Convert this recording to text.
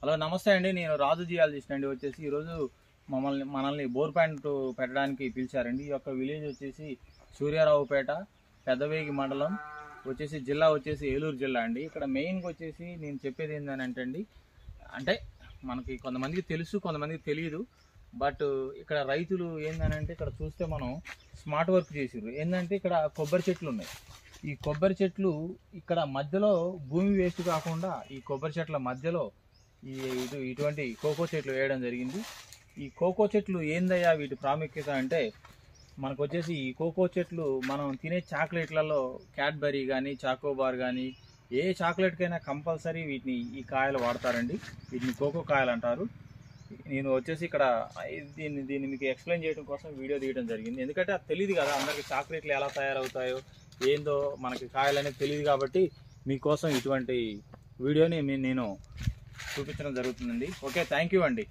Hello నమస్తే అండి, నేను రాజు జియాలజిస్ట్ అండి. వచ్చేసి ఈరోజు మనల్ని బోర్ ప్యాంట్ పెట్టడానికి పిలిచారండి. ఈ యొక్క విలేజ్ వచ్చేసి సూర్యారావుపేట, పెద్దవేగి మండలం, వచ్చేసి జిల్లా వచ్చేసి ఏలూరు జిల్లా అండి. ఇక్కడ మెయిన్గా వచ్చేసి నేను చెప్పేది ఏంటంటే అండి, అంటే మనకి కొంతమందికి తెలుసు, కొంతమందికి తెలియదు. బట్ ఇక్కడ రైతులు ఏంటంటే ఇక్కడ చూస్తే మనం స్మార్ట్ వర్క్ చేసిర్రు. ఏంటంటే ఇక్కడ కొబ్బరి చెట్లు ఉన్నాయి. ఈ కొబ్బరి చెట్లు ఇక్కడ మధ్యలో భూమి వేస్ట్ కాకుండా ఈ కొబ్బరి చెట్ల మధ్యలో ఇటువంటి కోకో చెట్లు వేయడం జరిగింది. ఈ కోకో చెట్లు ఏందయ్యా వీటి ప్రాముఖ్యత అంటే, మనకు వచ్చేసి ఈ కోకో చెట్లు మనం తినే చాక్లెట్లలో క్యాడ్బరీ కానీ, చాకోబార్ కానీ, ఏ చాక్లెట్కైనా కంపల్సరీ ఈ కాయలు వాడతారండి. వీటిని కోకో కాయలు అంటారు. నేను వచ్చేసి ఇక్కడ దీన్ని మీకు ఎక్స్ప్లెయిన్ చేయడం కోసం వీడియో తీయడం జరిగింది. ఎందుకంటే అది తెలియదు కదా అందరికి, చాక్లెట్లు ఎలా తయారవుతాయో ఏందో మనకి కాయలు అనేది తెలియదు. కాబట్టి మీకోసం ఇటువంటి వీడియోని నేను చూపించడం జరుగుతుందండి. ఓకే, థ్యాంక్ యూ అండి.